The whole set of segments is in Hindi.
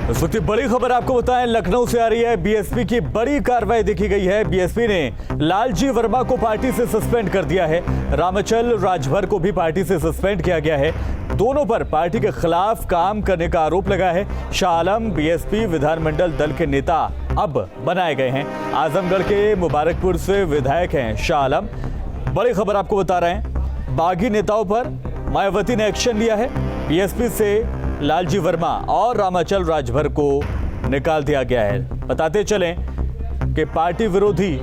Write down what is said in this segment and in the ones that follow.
इस वक्त बड़ी खबर आपको बताएं, लखनऊ से आ रही है। बीएसपी की बड़ी कार्रवाई देखी गई है। बीएसपी ने लालजी वर्मा को पार्टी से सस्पेंड कर दिया है। रामाचल राजभर को भी पार्टी से सस्पेंड किया गया है। दोनों पर पार्टी के खिलाफ काम करने का आरोप लगा है। शाह आलम बीएसपी विधानमंडल दल के नेता अब बनाए गए हैं। आजमगढ़ के मुबारकपुर से विधायक हैं शाह आलम। बड़ी खबर आपको बता रहे हैं, बागी नेताओं पर मायावती ने एक्शन लिया है। बीएसपी से लालजी वर्मा और रामाचल राजभर को निकाल दिया गया है। बताते चलें कि पार्टी विरोधी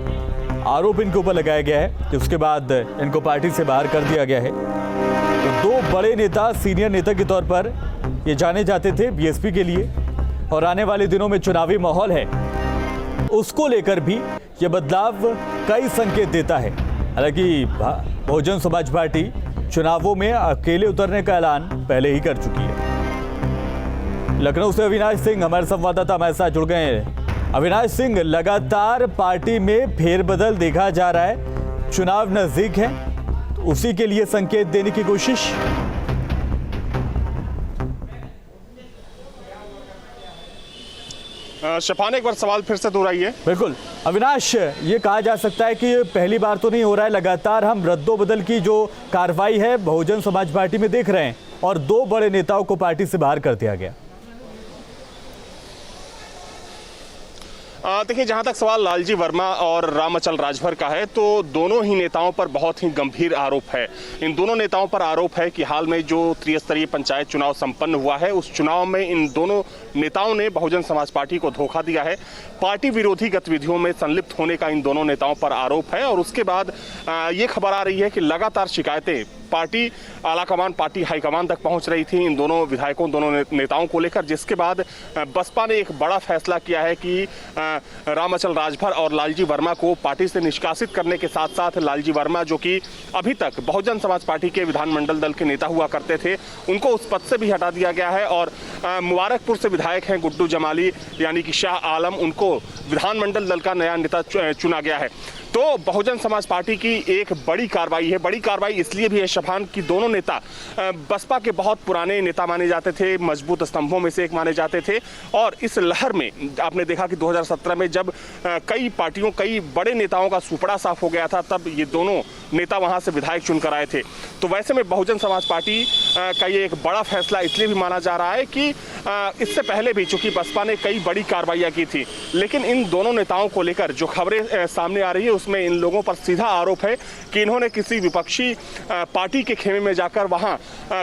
आरोप इनके ऊपर लगाया गया है, उसके बाद इनको पार्टी से बाहर कर दिया गया है। तो दो बड़े नेता, सीनियर नेता के तौर पर ये जाने जाते थे बीएसपी के लिए, और आने वाले दिनों में चुनावी माहौल है, उसको लेकर भी ये बदलाव कई संकेत देता है। हालांकि बहुजन समाज पार्टी चुनावों में अकेले उतरने का ऐलान पहले ही कर चुकी है। लखनऊ से अविनाश सिंह हमारे संवाददाता हमारे साथ जुड़ गए हैं। अविनाश सिंह, लगातार पार्टी में फेरबदल देखा जा रहा है, चुनाव नजदीक है, तो उसी के लिए संकेत देने की कोशिश। शफान, एक बार सवाल फिर से दोहराइए। बिल्कुल अविनाश, ये कहा जा सकता है कि पहली बार तो नहीं हो रहा है, लगातार हम रद्दोबदल की जो कार्रवाई है बहुजन समाज पार्टी में देख रहे हैं, और दो बड़े नेताओं को पार्टी से बाहर कर दिया गया। देखिए, जहां तक सवाल लालजी वर्मा और रामाचल राजभर का है, तो दोनों ही नेताओं पर बहुत ही गंभीर आरोप है। इन दोनों नेताओं पर आरोप है कि हाल में जो त्रिस्तरीय पंचायत चुनाव संपन्न हुआ है, उस चुनाव में इन दोनों नेताओं ने बहुजन समाज पार्टी को धोखा दिया है। पार्टी विरोधी गतिविधियों में संलिप्त होने का इन दोनों नेताओं पर आरोप है। और उसके बाद ये खबर आ रही है कि लगातार शिकायतें पार्टी आलाकमान, पार्टी हाईकमान तक पहुंच रही थी इन दोनों विधायकों, दोनों नेताओं को लेकर, जिसके बाद बसपा ने एक बड़ा फैसला किया है कि रामाचल राजभर और लालजी वर्मा को पार्टी से निष्कासित करने के साथ साथ लालजी वर्मा, जो कि अभी तक बहुजन समाज पार्टी के विधानमंडल दल के नेता हुआ करते थे, उनको उस पद से भी हटा दिया गया है। और मुबारकपुर से विधायक हैं गुड्डू जमाली यानी कि शाह आलम, उनको विधानमंडल दल का नया नेता चुना गया है। तो बहुजन समाज पार्टी की एक बड़ी कार्रवाई है। बड़ी कार्रवाई इसलिए भी है शफान कि दोनों नेता बसपा के बहुत पुराने नेता माने जाते थे, मजबूत स्तंभों में से एक माने जाते थे। और इस लहर में आपने देखा कि 2017 में जब कई पार्टियों, कई बड़े नेताओं का सुपड़ा साफ हो गया था, तब ये दोनों नेता वहां से विधायक चुनकर आए थे। तो वैसे में बहुजन समाज पार्टी का ये एक बड़ा फैसला इसलिए भी माना जा रहा है कि इससे पहले भी चूंकि बसपा ने कई बड़ी कार्रवाइयां की थी, लेकिन इन दोनों नेताओं को लेकर जो खबरें सामने आ रही है, उसमें इन लोगों पर सीधा आरोप है कि इन्होंने किसी विपक्षी पार्टी के खेमे में जाकर वहां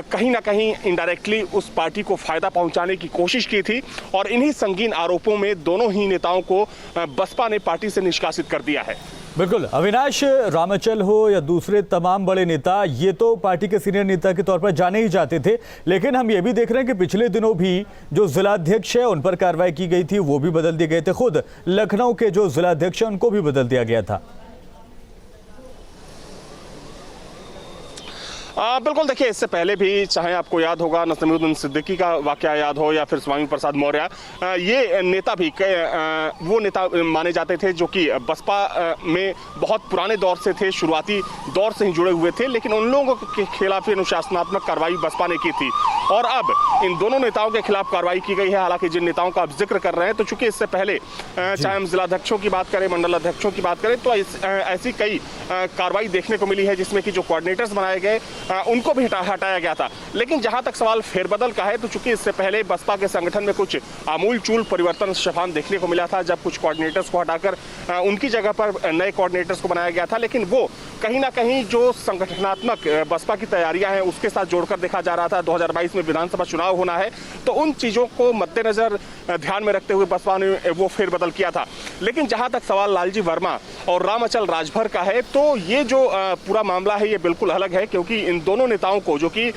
कहीं ना कहीं इनडायरेक्टली उस पार्टी को फायदा पहुंचाने की कोशिश की थी। और इन्हीं संगीन आरोपों में दोनों ही नेताओं को बसपा ने पार्टी से निष्कासित कर दिया है। बिल्कुल अविनाश, रामाचल हो या दूसरे तमाम बड़े नेता, ये तो पार्टी के सीनियर नेता के तौर पर जाने ही जाते थे, लेकिन हम ये भी देख रहे हैं कि पिछले दिनों भी जो जिलाध्यक्ष है उन पर कार्रवाई की गई थी, वो भी बदल दिए गए थे। खुद लखनऊ के जो जिलाध्यक्ष हैं उनको भी बदल दिया गया था। बिल्कुल, देखिए, इससे पहले भी चाहे आपको याद होगा नसीमुद्दीन सिद्दीकी का वाकया याद हो या फिर स्वामी प्रसाद मौर्य, ये नेता भी वो नेता माने जाते थे जो कि बसपा में बहुत पुराने दौर से थे, शुरुआती दौर से ही जुड़े हुए थे, लेकिन उन लोगों के खिलाफ अनुशासनात्मक कार्रवाई बसपा ने की थी। और अब इन दोनों नेताओं के खिलाफ कार्रवाई की गई है। हालांकि जिन नेताओं का आप जिक्र कर रहे हैं, तो चूंकि इससे पहले चाहे हम जिलाध्यक्षों की बात करें, मंडल अध्यक्षों की बात करें, तो ऐसी कई कार्रवाई देखने को मिली है जिसमें कि जो कोऑर्डिनेटर्स बनाए गए उनको भी हटाया गया था। लेकिन जहां तक सवाल फेरबदल का है, तो चूंकि इससे पहले बसपा के संगठन में कुछ आमूल चूल परिवर्तन शफान देखने को मिला था, जब कुछ कोऑर्डिनेटर्स को हटाकर उनकी जगह पर नए कोऑर्डिनेटर्स को बनाया गया था। लेकिन वो कहीं ना कहीं जो संगठनात्मक बसपा की तैयारियां हैं उसके साथ जोड़कर देखा जा रहा था। 2022 में विधानसभा चुनाव होना है, तो उन चीजों को मद्देनजर ध्यान में रखते हुए बसपा ने वो फेरबदल किया था। लेकिन जहां तक सवाल लालजी वर्मा और रामाचल राजभर का है, तो ये जो पूरा मामला है ये बिल्कुल अलग है, क्योंकि इन दोनों नेताओं को, जो कि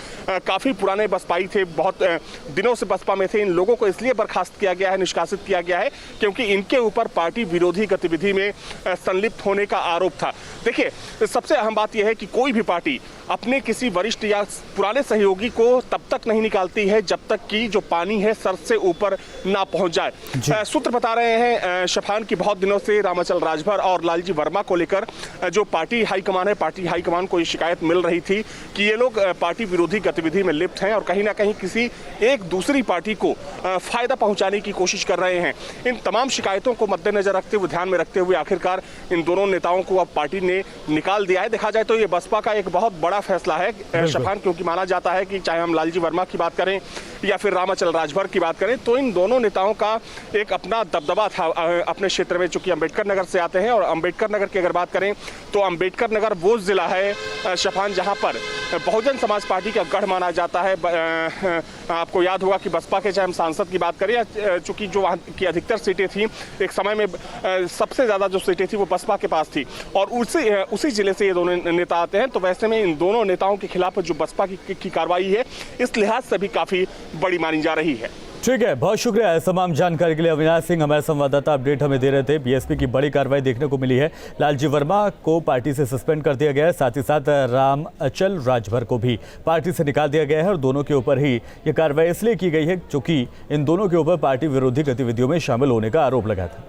काफी पुराने बसपाई थे, बहुत दिनों से बसपा में थे, इन लोगों को इसलिए बर्खास्त किया गया है, निष्कासित किया गया है, क्योंकि इनके ऊपर पार्टी विरोधी गतिविधि में संलिप्त होने का आरोप था। देखिए, सबसे अहम बात यह है कि कोई भी पार्टी अपने किसी वरिष्ठ या पुराने सहयोगी को तब तक नहीं निकालती है जब तक कि जो पानी है सर से ऊपर ना पहुंच जाए। सूत्र बता रहे हैं शफान कि बहुत दिनों से रामाचल राजभर और लालजी वर्मा को लेकर जो पार्टी हाईकमान है, पार्टी हाईकमान को ये शिकायत मिल रही थी कि ये लोग पार्टी विरोधी गतिविधि में लिप्त हैं और कहीं ना कहीं किसी एक दूसरी पार्टी को फायदा पहुंचाने की कोशिश कर रहे हैं। इन तमाम शिकायतों को मद्देनजर रखते हुए, ध्यान में रखते हुए आखिरकार इन दोनों नेताओं को अब पार्टी ने निकाल दिया है। देखा जाए तो ये बसपा का एक बहुत बड़ा फैसला है शफान, क्योंकि माना जाता है कि चाहे हम लालजी वर्मा की बात करें या फिर रामाचल राजभर की बात करें तो इन दोनों नेताओं का एक अपना दबदबा था अपने क्षेत्र में, चूंकि अंबेडकर नगर से आते हैं। और अंबेडकर नगर की अगर बात करें तो अंबेडकर नगर वो जिला है शफान जहां पर बहुजन समाज पार्टी का गढ़ माना जाता है। आपको याद होगा कि बसपा के चाहे हम सांसद की बात करें, चूंकि जो वहाँ की अधिकतर सीटें थी एक समय में सबसे ज़्यादा जो सीटें थी वो बसपा के पास थी और उसी जिले से ये दोनों नेता आते हैं। तो वैसे में इन दोनों नेताओं के खिलाफ जो बसपा की कार्रवाई है इस लिहाज से भी काफ़ी बड़ी मानी जा रही है। ठीक है, बहुत शुक्रिया तमाम जानकारी के लिए। अविनाश सिंह हमारे संवाददाता अपडेट हमें दे रहे थे। बीएसपी की बड़ी कार्रवाई देखने को मिली है। लालजी वर्मा को पार्टी से सस्पेंड कर दिया गया है, साथ ही साथ रामाचल राजभर को भी पार्टी से निकाल दिया गया है और दोनों के ऊपर ही ये कार्रवाई इसलिए की गई है क्योंकि इन दोनों के ऊपर पार्टी विरोधी गतिविधियों में शामिल होने का आरोप लगा था।